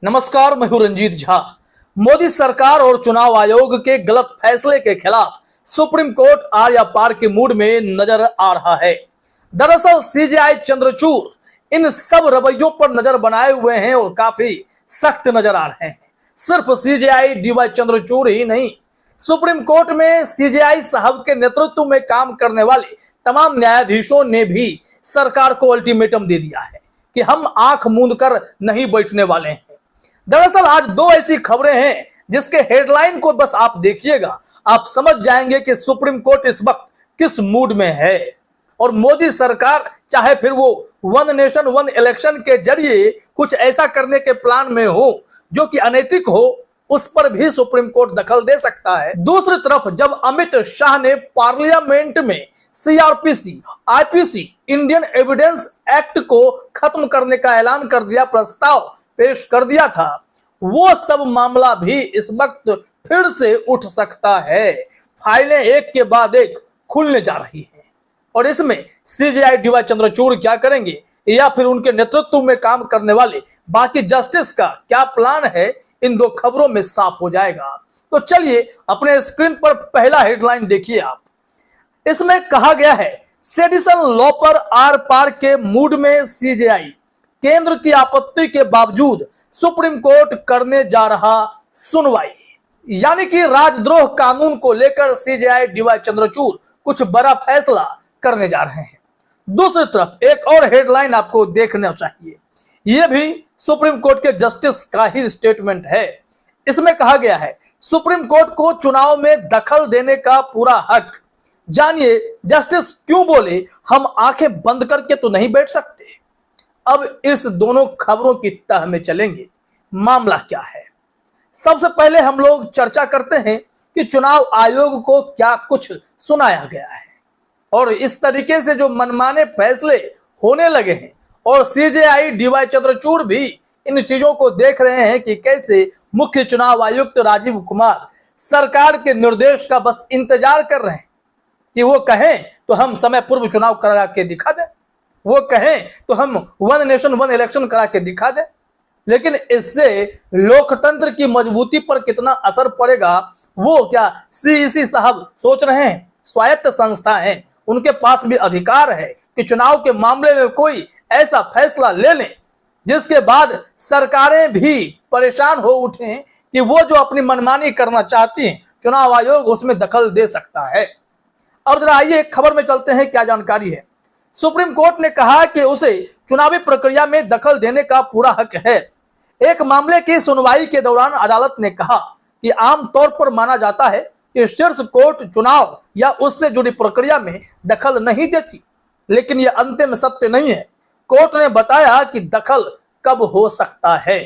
नमस्कार, मैं हूं रंजीत झा। मोदी सरकार और चुनाव आयोग के गलत फैसले के खिलाफ सुप्रीम कोर्ट आर या पार के मूड में नजर आ रहा है। दरअसल सीजेआई चंद्रचूड़ इन सब रवैयों पर नजर बनाए हुए हैं और काफी सख्त नजर आ रहे हैं। सिर्फ सीजेआई डीवाई चंद्रचूड़ ही नहीं, सुप्रीम कोर्ट में सीजेआई साहब के नेतृत्व में काम करने वाले तमाम न्यायाधीशों ने भी सरकार को अल्टीमेटम दे दिया है कि हम आंख मूंद कर नहीं बैठने वाले हैं। दरअसल आज दो ऐसी खबरें हैं जिसके हेडलाइन को बस आप देखिएगा, आप समझ जाएंगे कि सुप्रीम कोर्ट इस वक्त किस मूड में है। और मोदी सरकार चाहे फिर वो वन नेशन वन इलेक्शन के जरिए कुछ ऐसा करने के प्लान में हो जो कि अनैतिक हो, उस पर भी सुप्रीम कोर्ट दखल दे सकता है। दूसरी तरफ जब अमित शाह ने पार्लियामेंट में CrPC, IPC, Indian evidence act को खत्म करने का ऐलान कर दिया, प्रस्ताव पेश कर दिया था, वो सब मामला भी इस वक्त फिर से उठ सकता है। फाइलें एक के बाद एक खुलने जा रही हैं और इसमें सीजेआई डीवाई चंद्रचूड़ क्या करेंगे या फिर उनके नेतृत्व में काम करने वाले बाकी जस्टिस का क्या प्लान है, इन दो खबरों में साफ हो जाएगा। तो चलिए अपने स्क्रीन पर पहला हेडलाइन देखिए आप। इसमें कहा गया है, सेडिशन लॉ पर आर पार के मूड में सीजेआई, केंद्र की आपत्ति के बावजूद सुप्रीम कोर्ट करने जा रहा सुनवाई। यानी कि राजद्रोह कानून को लेकर सीजेआई डीवाई चंद्रचूड़ कुछ बड़ा फैसला करने जा रहे हैं। दूसरी तरफ एक और हेडलाइन आपको देखना चाहिए, यह भी सुप्रीम कोर्ट के जस्टिस का ही स्टेटमेंट है। इसमें कहा गया है, सुप्रीम कोर्ट को चुनाव में दखल देने का पूरा हक। जानिए जस्टिस क्यों बोले हम आंखें बंद करके तो नहीं बैठ सकते। अब इस दोनों खबरों की तह में चलेंगे, मामला क्या है। सबसे पहले हम लोग चर्चा करते हैं कि चुनाव आयोग को क्या कुछ सुनाया गया है और इस तरीके से जो मनमाने फैसले होने लगे हैं और सीजेआई डीवाई चंद्रचूड़ भी इन चीजों को देख रहे हैं कि कैसे मुख्य चुनाव आयुक्त राजीव कुमार सरकार के निर्देश का बस इंतजार कर रहे हैं कि वो कहें तो हम समय पूर्व चुनाव करा के दिखा दें, वो कहें तो हम वन नेशन वन इलेक्शन करा के दिखा दें। लेकिन इससे लोकतंत्र की मजबूती पर कितना असर पड़ेगा वो क्या सीईसी साहब सोच रहे हैं। स्वायत्त संस्था है, उनके पास भी अधिकार है कि चुनाव के मामले में कोई ऐसा फैसला ले लें जिसके बाद सरकारें भी परेशान हो उठें कि वो जो अपनी मनमानी करना चाहती हैं चुनाव आयोग उसमें दखल दे सकता है। अब जरा आइए खबर में चलते हैं, क्या जानकारी है। सुप्रीम कोर्ट ने कहा कि उसे चुनावी प्रक्रिया में दखल देने का पूरा हक है। एक मामले की सुनवाई के दौरान अदालत ने कहा कि आमतौर पर माना जाता है कि शीर्ष कोर्ट चुनाव या उससे जुड़ी प्रक्रिया में दखल नहीं देती, लेकिन यह अंतिम सत्य नहीं है। कोर्ट ने बताया कि दखल कब हो सकता है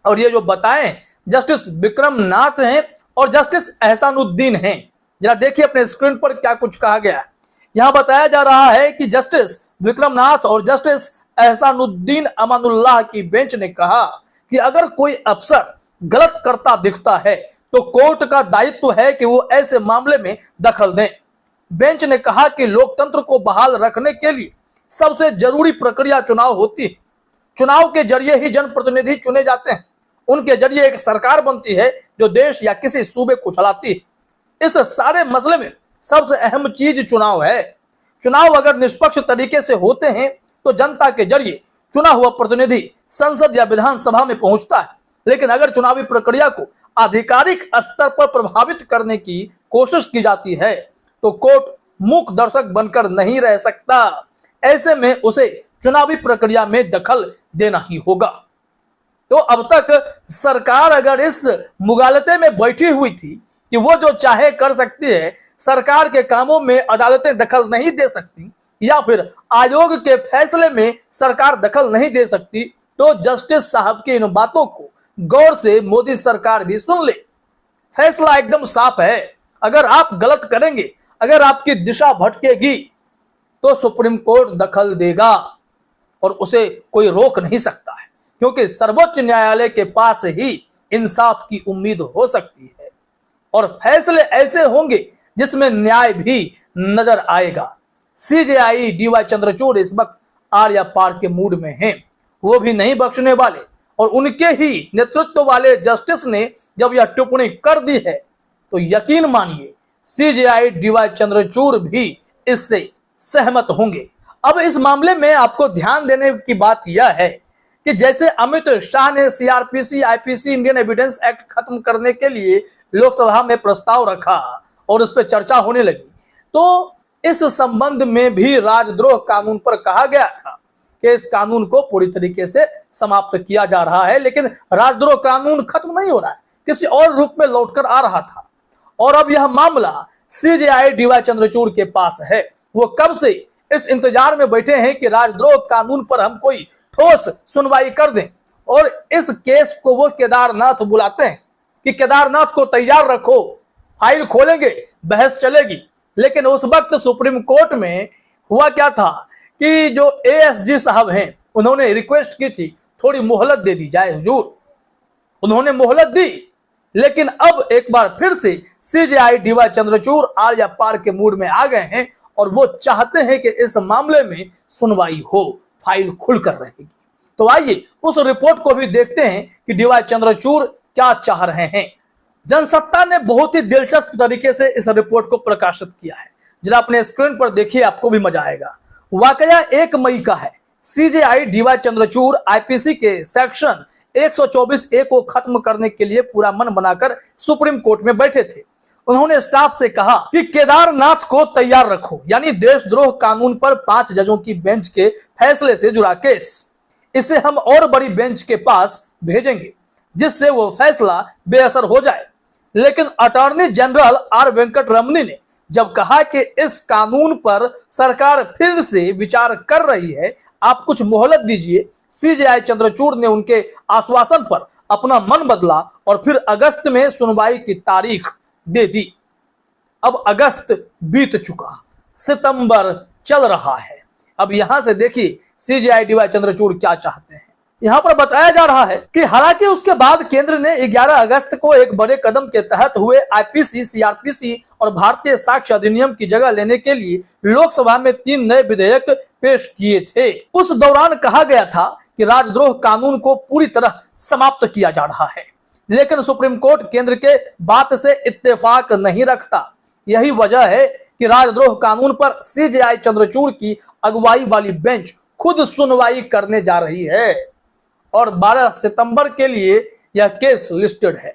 और ये जो बताएं जस्टिस विक्रम नाथ हैं और जस्टिस एहसानुद्दीन हैं। जरा देखिए अपने स्क्रीन पर क्या कुछ कहा गया है। यहां बताया जा रहा है कि जस्टिस विक्रमनाथ और जस्टिस एहसानुद्दीन अमानुल्लाह की बेंच ने कहा कि अगर कोई अफसर गलत करता दिखता है तो कोर्ट का दायित्व है कि वो ऐसे मामले में दखल दें। बेंच ने कहा कि लोकतंत्र को बहाल रखने के लिए सबसे जरूरी प्रक्रिया चुनाव होती है। चुनाव के जरिए ही जनप्रतिनिधि चुने जाते हैं, उनके जरिए एक सरकार बनती है जो देश या किसी सूबे को चलाती है। इस सारे मसले में सबसे अहम चीज चुनाव है। चुनाव अगर निष्पक्ष तरीके से होते हैं तो जनता के जरिए चुना हुआ प्रतिनिधि संसद या विधानसभा में पहुंचता है। लेकिन अगर चुनावी प्रक्रिया को आधिकारिक स्तर पर प्रभावित करने की कोशिश की जाती है तो कोर्ट मूक दर्शक बनकर नहीं रह सकता। ऐसे में उसे चुनावी प्रक्रिया में दखल देना ही होगा। तो अब तक सरकार अगर इस मुगालते में बैठी हुई थी कि वो जो चाहे कर सकती है, सरकार के कामों में अदालतें दखल नहीं दे सकती या फिर आयोग के फैसले में सरकार दखल नहीं दे सकती, तो जस्टिस साहब की इन बातों को गौर से मोदी सरकार भी सुन ले। फैसला एकदम साफ है, अगर आप गलत करेंगे, अगर आपकी दिशा भटकेगी तो सुप्रीम कोर्ट दखल देगा और उसे कोई रोक नहीं सकता है, क्योंकि सर्वोच्च न्यायालय के पास ही इंसाफ की उम्मीद हो सकती है और फैसले ऐसे होंगे जिसमें न्याय भी नजर आएगा। सीजेआई डीवाई चंद्रचूड़ इस वक्त आर या पार के मूड में हैं, वो भी नहीं बख्शने वाले। और उनके ही नेतृत्व वाले जस्टिस ने जब यह टिप्पणी कर दी है तो यकीन मानिए सीजेआई डीवाई चंद्रचूड़ भी इससे सहमत होंगे। अब इस मामले में आपको ध्यान देने की बात यह है कि जैसे अमित शाह ने CrPC, IPC, Indian evidence act खत्म करने के लिए लोकसभा में प्रस्ताव रखा और उस पर चर्चा होने लगी, तो इस संबंध में भी राजद्रोह कानून पर कहा गया था कि इस कानून को पूरी तरीके से समाप्त किया जा रहा है, लेकिन राजद्रोह कानून खत्म नहीं हो रहा है, किसी और रूप में लौटकर आ रहा था। और अब यह मामला सीजेआई डीवाई चंद्रचूड़ के पास है। वो कब से इस इंतजार में बैठे हैं कि राजद्रोह कानून पर हम कोई ठोस सुनवाई कर दें, और इस केस को वो केदारनाथ बुलाते हैं कि केदारनाथ को तैयार रखो, फाइल खोलेंगे, बहस चलेगी। लेकिन उस वक्त सुप्रीम कोर्ट में हुआ क्या था कि जो एएसजी साहब हैं उन्होंने रिक्वेस्ट की थी थोड़ी मोहलत दे दी जाए हुजूर, उन्होंने मोहलत दी। लेकिन अब एक बार फिर से सीजेआई डीवाई चंद्रचूड़ आर या पार के मूड में आ गए हैं और वो चाहते हैं कि इस मामले में सुनवाई हो, फाइल खुलकर रहेगी। तो आइए उस रिपोर्ट को भी देखते हैं कि डीवाई चंद्रचूड़ क्या चाह रहे हैं। जनसत्ता ने बहुत ही दिलचस्प तरीके से इस रिपोर्ट को प्रकाशित किया है, जरा अपने स्क्रीन पर देखिए, आपको भी मजा आएगा। वाकया 1 मई का है। सीजेआई डीवाई चंद्रचूड़ आईपीसी के सेक्शन 124A को खत्म करने के लिए पूरा मन बनाकर सुप्रीम कोर्ट में बैठे थे। उन्होंने स्टाफ से कहा कि केदारनाथ को तैयार रखो, यानी देशद्रोह कानून पर 5 जजों की बेंच के फैसले से जुड़ा केस, इसे हम और बड़ी बेंच के पास भेजेंगे जिससे वो फैसला बेअसर हो जाए। लेकिन अटॉर्नी जनरल आर वेंकट रमनी ने जब कहा कि इस कानून पर सरकार फिर से विचार कर रही है, आप कुछ मोहलत दीजिए, सीजेआई चंद्रचूड़ ने उनके आश्वासन पर अपना मन बदला और फिर अगस्त में सुनवाई की तारीख दे दी। अब अगस्त बीत चुका, सितंबर चल रहा है। अब यहां से देखिए सीजेआई डीवाई चंद्रचूड़ क्या चाहते हैं। यहां पर बताया जा रहा है कि हालांकि उसके बाद केंद्र ने 11 अगस्त को एक बड़े कदम के तहत हुए आईपीसी, सीआरपीसी और भारतीय साक्ष्य अधिनियम की जगह लेने के लिए लोकसभा में 3 नए विधेयक पेश किए थे। उस दौरान कहा गया था कि राजद्रोह कानून को पूरी तरह समाप्त किया जा रहा है, लेकिन सुप्रीम कोर्ट केंद्र के बात से इत्तेफाक नहीं रखता। यही वजह है कि राजद्रोह कानून पर सीजेआई चंद्रचूड़ की अगुवाई वाली बेंच खुद सुनवाई करने जा रही है और 12 सितंबर के लिए यह केस लिस्टेड है,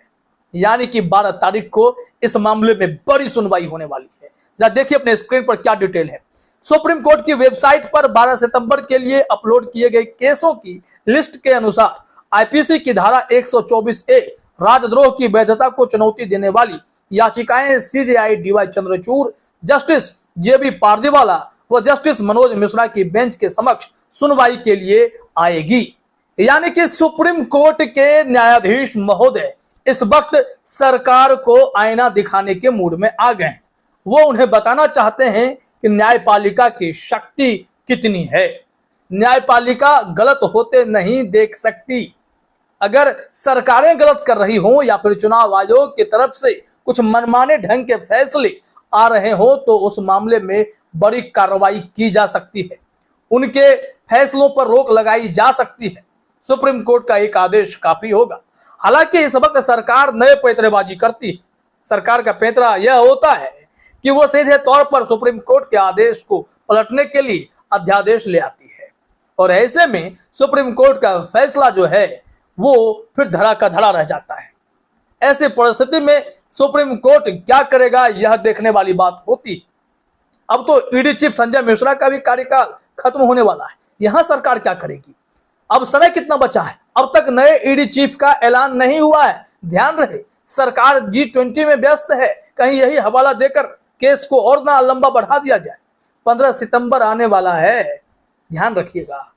यानी कि 12 तारीख को इस मामले में बड़ी सुनवाई होने वाली है। जरा देखिए अपने स्क्रीन पर क्या डिटेल है। सुप्रीम कोर्ट की वेबसाइट पर 12 सितंबर के लिए अपलोड किए गए केसों की लिस्ट के अनुसार आईपीसी की धारा 124A राजद्रोह की वैधता को चुनौती देने वाली याचिकाएं सीजेआई डीवाई चंद्रचूड़, जस्टिस जेबी पारदीवाला व जस्टिस मनोज मिश्रा की बेंच के समक्ष सुनवाई के लिए आएगी। यानी कि सुप्रीम कोर्ट के न्यायाधीश महोदय इस वक्त सरकार को आईना दिखाने के मूड में आ गए। वो उन्हें बताना चाहते हैं कि न्यायपालिका की शक्ति कितनी है। न्यायपालिका गलत होते नहीं देख सकती। अगर सरकारें गलत कर रही हों या फिर चुनाव आयोग की तरफ से कुछ मनमाने ढंग के फैसले आ रहे हो तो उस मामले में बड़ी कार्रवाई की जा सकती है, उनके फैसलों पर रोक लगाई जा सकती है। सुप्रीम कोर्ट का एक आदेश काफी होगा। हालांकि इस वक्त सरकार नए पैंतरेबाजी करती है। सरकार का पैंतरा यह होता है कि वो सीधे तौर पर सुप्रीम कोर्ट के आदेश को पलटने के लिए अध्यादेश ले आती है और ऐसे में सुप्रीम कोर्ट का फैसला जो है वो फिर धरा का धरा रह जाता है। ऐसी परिस्थिति में सुप्रीम कोर्ट क्या करेगा यह देखने वाली बात होती। अब तो ईडी चीफ संजय मिश्रा का भी कार्यकाल खत्म होने वाला है। यहां सरकार क्या करेगी? अब समय कितना बचा है? अब तक नए ईडी चीफ का ऐलान नहीं हुआ है। ध्यान रहे सरकार G20 में व्यस्त है, कहीं यही हवाला देकर केस को और ना लंबा बढ़ा दिया जाए। 15 सितंबर आने वाला है, ध्यान रखिएगा।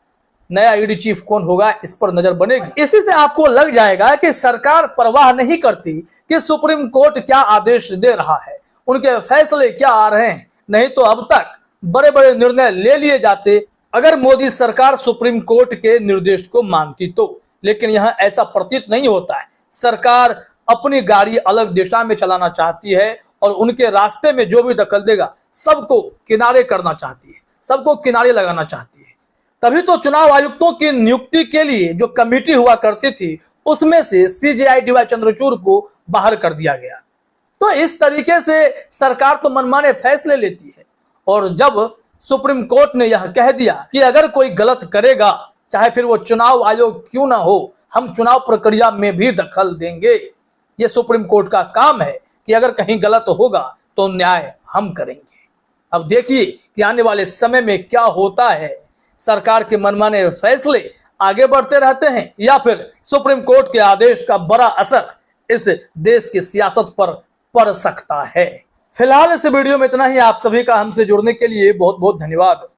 नया ईडी चीफ कौन होगा इस पर नजर बनेगी। इसी से आपको लग जाएगा कि सरकार परवाह नहीं करती कि सुप्रीम कोर्ट क्या आदेश दे रहा है, उनके फैसले क्या आ रहे हैं। नहीं तो अब तक बड़े बड़े निर्णय ले लिए जाते अगर मोदी सरकार सुप्रीम कोर्ट के निर्देश को मानती तो। लेकिन यहां ऐसा प्रतीत नहीं होता है। सरकार अपनी गाड़ी अलग दिशा में चलाना चाहती है और उनके रास्ते में जो भी दखल देगा सबको किनारे करना चाहती है, सबको किनारे लगाना चाहती है। तभी तो चुनाव आयुक्तों की नियुक्ति के लिए जो कमेटी हुआ करती थी उसमें से सीजेआई डी वाई चंद्रचूड़ को बाहर कर दिया गया। तो इस तरीके से सरकार तो मनमाने फैसले लेती है। और जब सुप्रीम कोर्ट ने यह कह दिया कि अगर कोई गलत करेगा, चाहे फिर वो चुनाव आयोग क्यों ना हो, हम चुनाव प्रक्रिया में भी दखल देंगे। ये सुप्रीम कोर्ट का काम है कि अगर कहीं गलत होगा तो न्याय हम करेंगे। अब देखिए कि आने वाले समय में क्या होता है। सरकार के मनमाने फैसले आगे बढ़ते रहते हैं या फिर सुप्रीम कोर्ट के आदेश का बड़ा असर इस देश की सियासत पर पड़ सकता है। फिलहाल इस वीडियो में इतना ही। आप सभी का हमसे जुड़ने के लिए बहुत बहुत धन्यवाद।